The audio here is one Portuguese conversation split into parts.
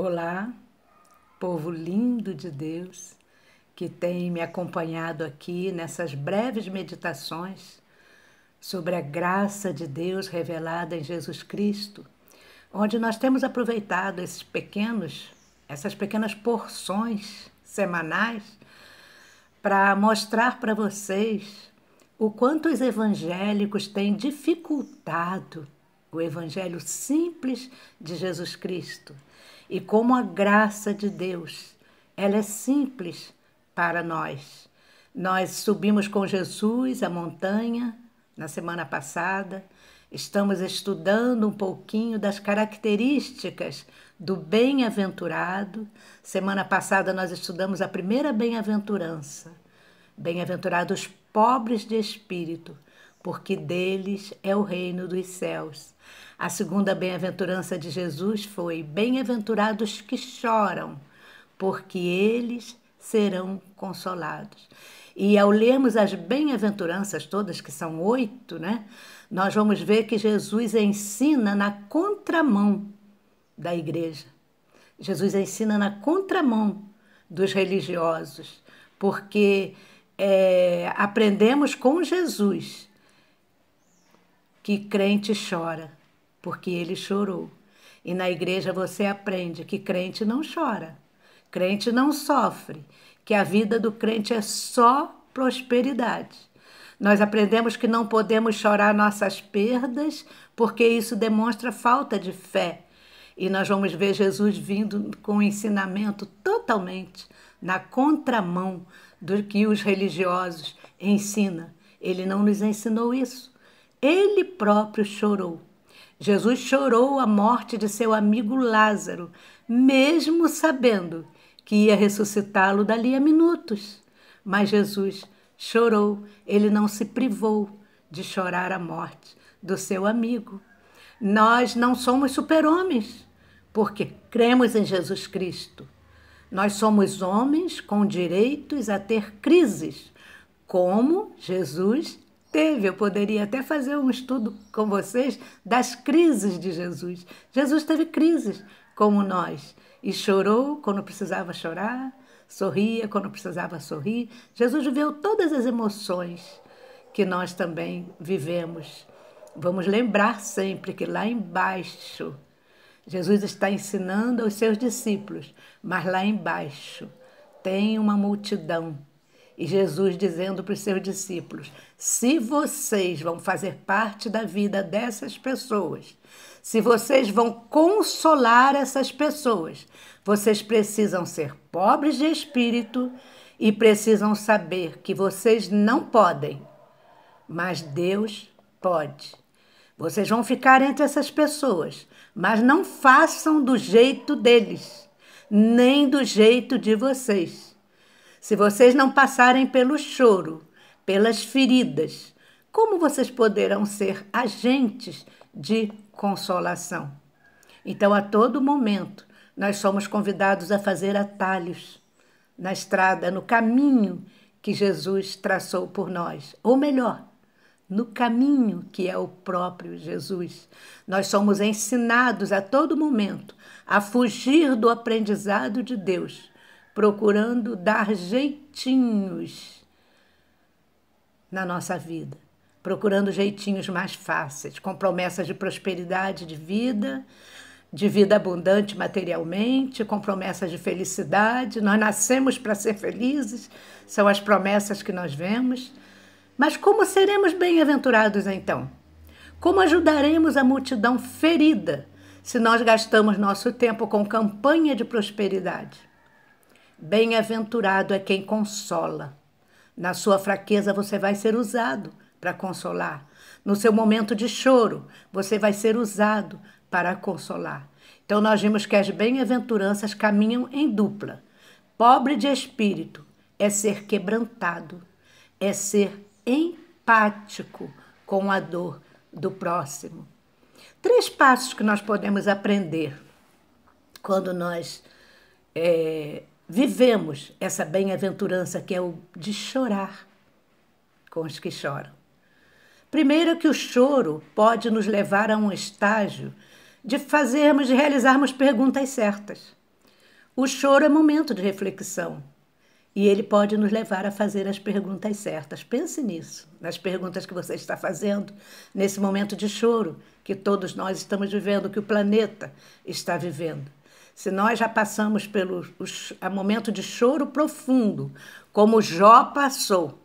Olá, povo lindo de Deus, que tem me acompanhado aqui nessas breves meditações sobre a graça de Deus revelada em Jesus Cristo, onde nós temos aproveitado essas pequenas porções semanais para mostrar para vocês o quanto os evangélicos têm dificultado o evangelho simples de Jesus Cristo e como a graça de Deus, ela é simples para nós. Nós subimos com Jesus a montanha na semana passada, estamos estudando um pouquinho das características do bem-aventurado. Semana passada nós estudamos a primeira bem-aventurança. Bem-aventurados pobres de espírito, porque deles é o reino dos céus. A segunda bem-aventurança de Jesus foi: bem-aventurados que choram, porque eles serão consolados. E ao lermos as bem-aventuranças todas, que são 8, né, nós vamos ver que Jesus ensina na contramão da igreja. Jesus ensina na contramão dos religiosos, porque aprendemos com Jesus que crente chora, porque ele chorou. E na igreja você aprende que crente não chora, crente não sofre, que a vida do crente é só prosperidade. Nós aprendemos que não podemos chorar nossas perdas, porque isso demonstra falta de fé. E nós vamos ver Jesus vindo com um ensinamento totalmente na contramão do que os religiosos ensinam. Ele não nos ensinou isso. Ele próprio chorou. Jesus chorou a morte de seu amigo Lázaro, mesmo sabendo que ia ressuscitá-lo dali a minutos. Mas Jesus chorou, ele não se privou de chorar a morte do seu amigo. Nós não somos super-homens, porque cremos em Jesus Cristo. Nós somos homens com direitos a ter crises, como Jesus teve. Eu poderia até fazer um estudo com vocês das crises de Jesus. Jesus teve crises como nós e chorou quando precisava chorar, sorria quando precisava sorrir. Jesus viveu todas as emoções que nós também vivemos. Vamos lembrar sempre que lá embaixo Jesus está ensinando aos seus discípulos, mas lá embaixo tem uma multidão. E Jesus dizendo para os seus discípulos: se vocês vão fazer parte da vida dessas pessoas, se vocês vão consolar essas pessoas, vocês precisam ser pobres de espírito e precisam saber que vocês não podem, mas Deus pode. Vocês vão ficar entre essas pessoas, mas não façam do jeito deles, nem do jeito de vocês. Se vocês não passarem pelo choro, pelas feridas, como vocês poderão ser agentes de consolação? Então, a todo momento, nós somos convidados a fazer atalhos na estrada, no caminho que Jesus traçou por nós. Ou melhor, no caminho que é o próprio Jesus. Nós somos ensinados a todo momento a fugir do aprendizado de Deus, procurando dar jeitinhos na nossa vida, procurando jeitinhos mais fáceis, com promessas de prosperidade de vida abundante materialmente, com promessas de felicidade. Nós nascemos para ser felizes, são as promessas que nós vemos. Mas como seremos bem-aventurados então? Como ajudaremos a multidão ferida se nós gastamos nosso tempo com campanha de prosperidade? Bem-aventurado é quem consola. Na sua fraqueza você vai ser usado para consolar. No seu momento de choro, você vai ser usado para consolar. Então nós vimos que as bem-aventuranças caminham em dupla. Pobre de espírito é ser quebrantado, é ser empático com a dor do próximo. 3 passos que nós podemos aprender quando nós vivemos essa bem-aventurança, que é o de chorar com os que choram. Primeiro, que o choro pode nos levar a um estágio de realizarmos perguntas certas. O choro é momento de reflexão e ele pode nos levar a fazer as perguntas certas. Pense nisso, nas perguntas que você está fazendo nesse momento de choro que todos nós estamos vivendo, que o planeta está vivendo. Se nós já passamos pelo momento de choro profundo, como Jó passou,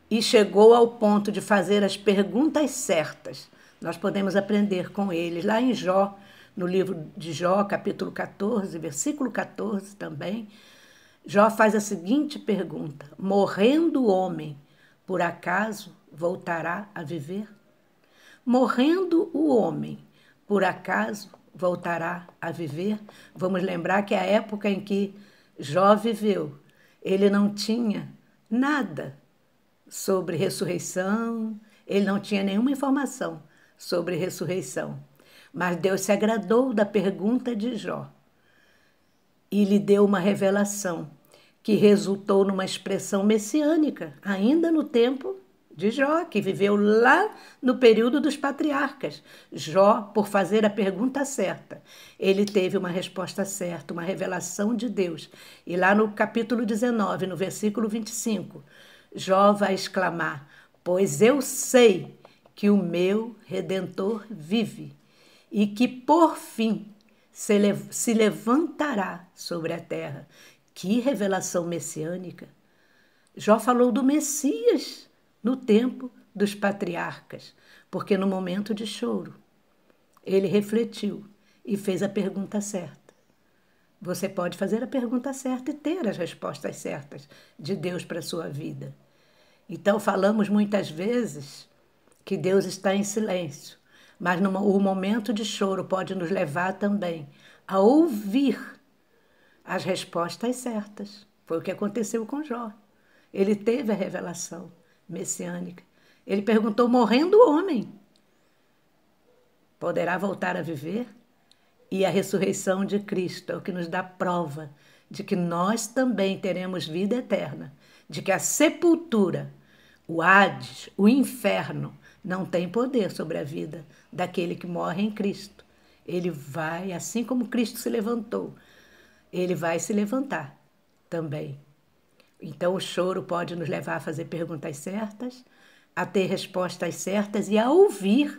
e chegou ao ponto de fazer as perguntas certas, nós podemos aprender com ele. Lá em Jó, no livro de Jó, capítulo 14, versículo 14 também, Jó faz a seguinte pergunta: morrendo o homem, por acaso voltará a viver? Morrendo o homem, por acaso voltará a viver? Vamos lembrar que a época em que Jó viveu, ele não tinha nada sobre ressurreição, ele não tinha nenhuma informação sobre ressurreição. Mas Deus se agradou da pergunta de Jó e lhe deu uma revelação que resultou numa expressão messiânica, ainda no tempo de Jó, que viveu lá no período dos patriarcas. Jó, por fazer a pergunta certa, ele teve uma resposta certa, uma revelação de Deus. E lá no capítulo 19, no versículo 25, Jó vai exclamar: pois eu sei que o meu Redentor vive e que por fim se levantará sobre a terra. Que revelação messiânica! Jó falou do Messias no tempo dos patriarcas, porque no momento de choro ele refletiu e fez a pergunta certa. Você pode fazer a pergunta certa e ter as respostas certas de Deus para a sua vida. Então falamos muitas vezes que Deus está em silêncio, mas o momento de choro pode nos levar também a ouvir as respostas certas. Foi o que aconteceu com Jó. Ele teve a revelação messiânica. Ele perguntou: morrendo o homem, poderá voltar a viver? E a ressurreição de Cristo é o que nos dá prova de que nós também teremos vida eterna, de que a sepultura, o Hades, o inferno, não tem poder sobre a vida daquele que morre em Cristo. Ele vai, assim como Cristo se levantou, ele vai se levantar também. Então o choro pode nos levar a fazer perguntas certas, a ter respostas certas e a ouvir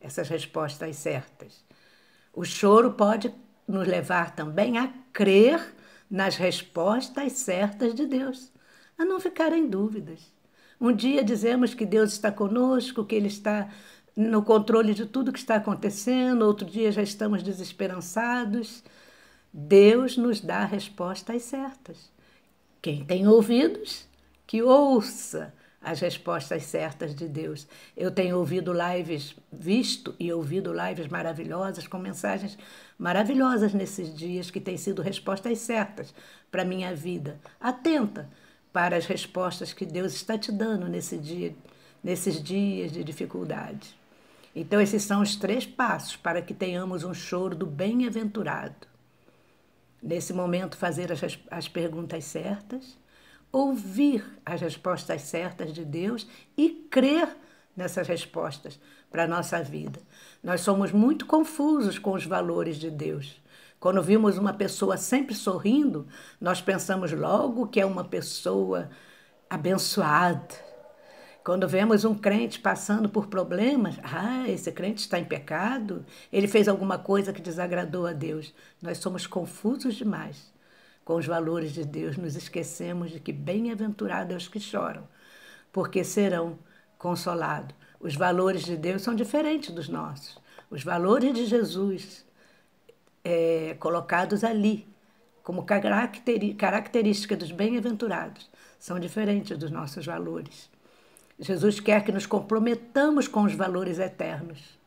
essas respostas certas. O choro pode nos levar também a crer nas respostas certas de Deus, a não ficar em dúvidas. Um dia dizemos que Deus está conosco, que Ele está no controle de tudo que está acontecendo, outro dia já estamos desesperançados. Deus nos dá respostas certas. Quem tem ouvidos, que ouça as respostas certas de Deus. Eu tenho ouvido lives, visto e ouvido lives maravilhosas, com mensagens maravilhosas nesses dias, que têm sido respostas certas para a minha vida. Atenta para as respostas que Deus está te dando nesses dias de dificuldade. Então, esses são os 3 passos para que tenhamos um choro do bem-aventurado. Nesse momento, fazer as perguntas certas, ouvir as respostas certas de Deus e crer nessas respostas para a nossa vida. Nós somos muito confusos com os valores de Deus. Quando vimos uma pessoa sempre sorrindo, nós pensamos logo que é uma pessoa abençoada. Quando vemos um crente passando por problemas, esse crente está em pecado, ele fez alguma coisa que desagradou a Deus. Nós somos confusos demais com os valores de Deus, nos esquecemos de que bem-aventurados os que choram, porque serão consolados. Os valores de Deus são diferentes dos nossos. Os valores de Jesus, colocados ali, como característica dos bem-aventurados, são diferentes dos nossos valores. Jesus quer que nos comprometamos com os valores eternos.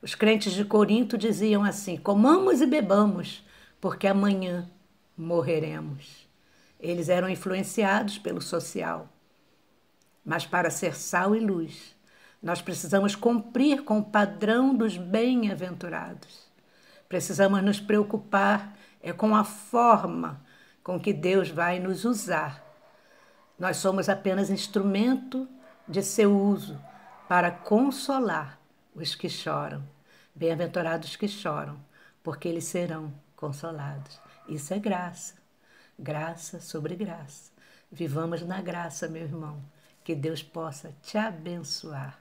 Os crentes de Corinto diziam assim: comamos e bebamos, porque amanhã morreremos. Eles eram influenciados pelo social. Mas para ser sal e luz, nós precisamos cumprir com o padrão dos bem-aventurados. Precisamos nos preocupar com a forma com que Deus vai nos usar. Nós somos apenas instrumento de seu uso para consolar os que choram. Bem-aventurados que choram, porque eles serão consolados. Isso é graça, graça sobre graça. Vivamos na graça, meu irmão. Que Deus possa te abençoar.